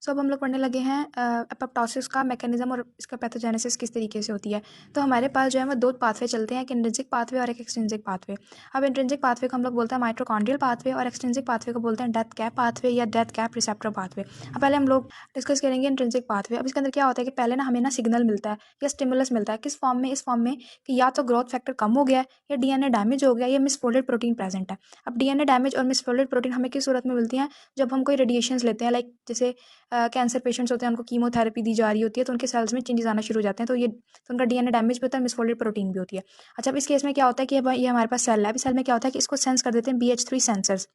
सो अब हम लोग पढ़ने लगे हैं एपोप्टोसिस का मैकेनिज्म और इसका पैथोजेनेसिस किस तरीके से होती है। तो हमारे पास जो है वो दो पाथवे चलते हैं, एक इंट्रिंसिक पाथवे और एक एक्सट्रिंसिक पाथवे। अब इंट्रिंसिक पाथवे को हम लोग बोलते हैं माइटोकॉन्ड्रियल पाथवे और एक्सट्रिंसिक पाथवे को बोलते हैं डेथ कैप पाथवे या डेथ कैप रिसेप्टर पाथवे। अब पहले हम लोग डिस्कस करेंगे इंट्रिंसिक पाथवे। अब इसके अंदर क्या होता है कि पहले ना हमें ना सिग्नल मिलता है या स्टिमुलस मिलता है, किस फॉर्म में, इस फॉर्म में कि या तो ग्रोथ फैक्टर कम हो गया है या डीएनए डैमेज हो गया या मिसफोल्डेड प्रोटीन प्रेजेंट है। अब डीएनए डैमेज और मिसफोल्डेड प्रोटीन हमें किस सूरत में मिलती हैं, जब हम कोई रेडिएशंस लेते हैं, लाइक जैसे कैंसर पेशेंट्स होते हैं, उनको कीमोथेरेपी दी जा रही होती है तो उनके सेल्स में चेंजेस आना शुरू हो जाते हैं, तो उनका डीएनए डैमेज भी होता है, मिसफोल्डेड प्रोटीन भी होती है। अच्छा, अब इस केस में क्या होता है कि अब ये हमारे पास सेल है, अभी सेल में क्या होता है कि इसको सेंस कर देते हैं BH3 सेंसर्स।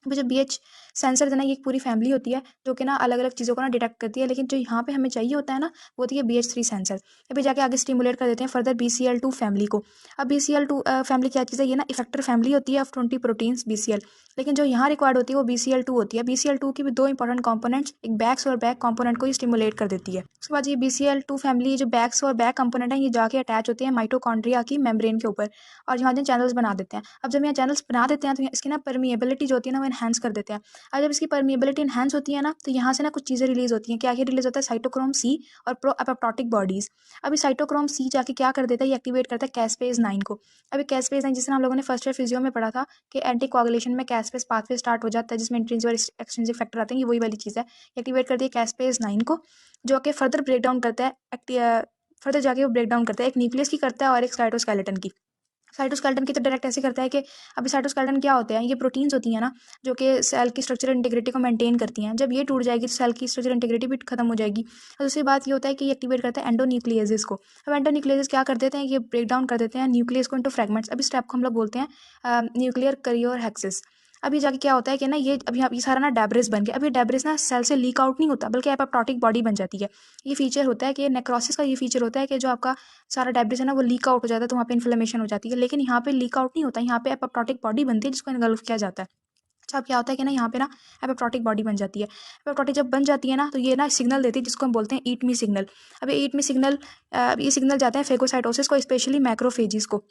अभी जो BH सेंसर है ना, ये एक पूरी फैमिली होती है जो कि ना अलग अलग चीज़ों को ना डिटेक्ट करती है, लेकिन जो यहाँ पे हमें चाहिए होता है ना वो होती है BH3 सेंसर। अभी जाके आगे स्टिमुलेट कर देते हैं फर्दर BCL2 फैमिली को। अब BCL2 फैमिली क्या चीज़ है, ये ना इफेक्टर फैमिली होती है ऑफ 20 प्रोटीन्स BCL, लेकिन जो यहाँ रिक्वायर्ड होती है वो BCL2 होती है। BCL2 की भी दो इंपॉर्टेंट कंपोनेंट्स, एक बैक्स और बैक कंपोनेंट को ही स्टिमुलेट कर देती है। उसके बाद ये BCL2 फैमिली जो बैक्स और बैक कंपोनेंट है, ये जाके अटैच होते हैं माइटोकॉन्ड्रिया की मेम्ब्रेन के ऊपर और यहाँ चैनल्स बना देते हैं। अब जब यहाँ चैनल्स बना देते हैं तो इसकी ना परमिएबिलिटी जो होती है ना वो एनहांस कर देते हैं। और जब इसकी परमिएबिलिटी एनहांस होती है ना तो यहाँ से ना कुछ चीज़ें रिलीज होती हैं। क्या क्या रिलीज होता है, साइटोक्रोम C और प्रो एपोप्टोटिक बॉडीज। अभी साइटोक्रोम C जाके क्या कर देता है, ये एक्टिवेट करता है कैस्पेज 9 को। अभी कैस्पेज 9 जिसने हम लोगों ने फर्स्ट ईयर फिजियो में पढ़ा था कि एंटी कोआगुलेशन में कैस्पेज पाथवे स्टार्ट हो जाता है, जिसमें इंट्रिंसिक और एक्सट्रिंसिक फैक्टर आते हैं, ये वही वाली चीज़ है। एक्टिवेट करती है कैस्पेज 9 को, जो कि फर्दर ब्रेक डाउन करता है, फर्दर जाके वो ब्रेक डाउन करता है, एक न्यूक्लियस की करता है और एक साइटोस्केलेटन की। साइटोस्केलेटन की तो डायरेक्ट ऐसे करता है कि अभी साइटोस्केलेटन क्या होते हैं, ये प्रोटीन्स होती हैं ना जो कि सेल की स्ट्रक्चरल इंटीग्रिटी को मेंटेन करती हैं। जब ये टूट जाएगी तो सेल की स्ट्रक्चरल इंटीग्रिटी भी खत्म हो जाएगी। और दूसरी बात ये होता है कि ये एक्टिवेट करता है एंडोन्यूक्लियेसिस को। अब एंडोन्यूक्लियेसिस क्या कर देते हैं, ये ब्रेक डाउन कर देते हैं न्यूक्लियस को इनटू फ्रेगमेंट्स। अब इस स्टेप को हम लोग बोलते हैं न्यूक्लियर करियोरहेक्सिस। अभी जाके क्या होता है कि ना ये अभी ये सारा ना डेब्रिस बन गया। अभी डेब्रिस ना सेल से लीक आउट नहीं होता बल्कि एपोप्टोटिक बॉडी बन जाती है। ये फीचर होता है कि नेक्रोसिस का ये फीचर होता है कि जो आपका सारा डेब्रिस है ना वो लीक आउट हो जाता है, तो वहाँ पे इन्फ्लेमेशन हो जाती है। लेकिन यहाँ पे लीक आउट नहीं होता, यहाँ पे एपोप्टोटिक बॉडी बनती है जिसको इनगल्फ किया जाता है। अच्छा, अब क्या होता है कि ना यहाँ पे ना एपोप्टोटिक बॉडी बन जाती है। एपोप्टोटिक जब बन जाती है ना तो ये ना सिग्नल देती है जिसको हम बोलते हैं ईट मी सिग्नल। अब ये ईट मी सिग्नल, ये सिग्नल जाते हैं फेगोसाइटोसिस को, स्पेशली मैक्रोफेजिस को।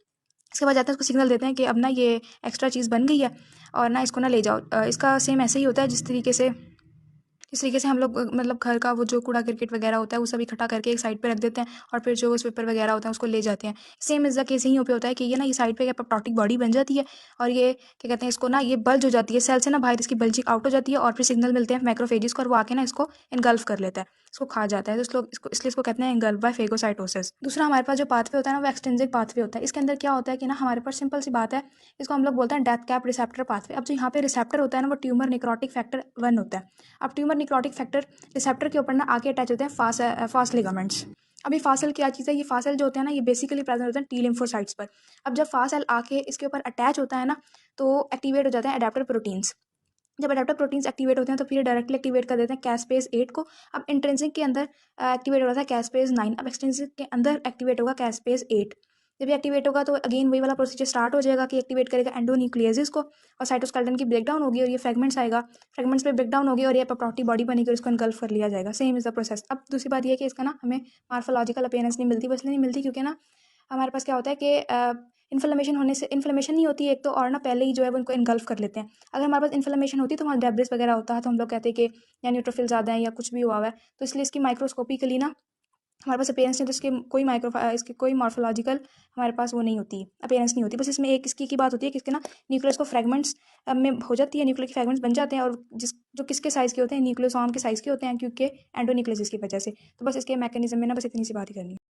इसके बाद जाते हैं उसको सिग्नल देते हैं कि अब ना ये एक्स्ट्रा चीज़ बन गई है और ना इसको ना ले जाओ। इसका सेम ऐसे ही होता है जिस तरीके से हम लोग मतलब घर का वो जो कूड़ा क्रिकेट वगैरह होता है वो सब इकट्ठा करके एक साइड पे रख देते हैं और फिर जो उस पेपर वगैरह होता है उसको ले जाते हैं। सेम इस द केस यहीं पे होता है कि ये ना ये साइड पे एपोप्टोटिक बॉडी बन जाती है और ये क्या कहते हैं, इसको ना ये बल्ज हो जाती है सेल से ना बाहर, इसकी बल्जिंग आउट हो जाती है और फिर सिग्नल मिलते हैं मैक्रोफेजिस को और वो आके ना इसको इनगल्फ कर लेता है, इसको खा जाता है। तो इसलिए इसको कहते हैं इनगल्फ बाय फेगोसाइटोसिस। दूसरा हमारे पास जो पाथवे होता है ना वो एक्सट्रिंसिक पाथवे होता है। इसके अंदर क्या होता है कि ना हमारे पास सिंपल सी बात है, इसको हम लोग बोलते हैं डेथ कैप रिसेप्टर पाथवे। अब जो यहाँ पे रिसेप्टर होता है ना वो ट्यूमर निक्रोटिक फैक्टर 1 होता है। अब ट्यूमर निक्रोटिक फैक्टर रिसेप्टर के ऊपर ना आके अटैच होते हैं फास्ट लिगामेंट्स। अभी फासल क्या चीज़ है, ये फासल जो होते हैं ना ये बेसिकली प्रेजेंट होते हैं टी लिम्फोसाइट्स पर। अब जब फासल आके इसके ऊपर अटैच होता है ना तो एक्टिवेट हो जाते हैं अडेप्टर प्रोटीन्स। जब अडेप्टर प्रोटीन्स एक्टिवेट होते हैं तो फिर डायरेक्टली एक्टिवेट कर देते हैं कैस्पेज 8 को। अब इंट्रिंसिक के अंदर एक्टिवेट हो रहा था कैस्पेज 9, अब एक्सट्रिंसिक के अंदर एक्टिवेट होगा कैस्पेज 8। जब ये एक्टिवेट होगा तो अगेन वही वाला प्रोसीजर स्टार्ट हो जाएगा कि एक्टिवेट करेगा एंडोन्यूक्लियेसिस को और साइटोस्केलेटन की ब्रेकडाउन होगी और ये फ्रेगमेंट्स आएगा, फ्रेगमेंट्स पे ब्रेकडाउन होगी और ये एपोप्टोटिक बॉडी बनेगी और इसको इनगल्फ कर लिया जाएगा। Same is the process. अब दूसरी बात ये है कि इसका ना हमें मार्फोलॉजिकल अपीयरेंस नहीं मिलती, वो इसलिए नहीं मिलती क्योंकि ना हमारे पास क्या होता है कि इन्फ्लेमेशन होने से, इन्फ्लेमेशन नहीं होती एक तो, और ना पहले ही जो है वो उनको इनगल्फ कर लेते हैं। अगर हमारे पास इन्फ्लेमेशन होती तो वहाँ डेब्रिस वगैरह होता है तो हम लोग कहते हैं कि या न्यूट्रोफिल ज़्यादा है या कुछ भी हुआ है, तो इसलिए इसकी माइक्रोस्कोपिकली ना हमारे पास अपीयरेंस नहीं, तो इसकी कोई मॉर्फोलॉजिकल हमारे पास वो नहीं होती, अपीयरेंस नहीं होती। बस इसमें एक इसकी बात होती है कि इसके ना न्यूक्लियस को फ्रेगमेंट्स में हो जाती है, न्यूक्लियर के फ्रेगमेंट्स बन जाते हैं और जो किसके साइज़ के होते हैं, न्यूक्लियोसोम के साइज़ के होते हैं क्योंकि एंडोन्यूक्लियोसिस की वजह से। तो बस इसके मैकेनिज्म में ना बस इतनी सी बात ही करनी है।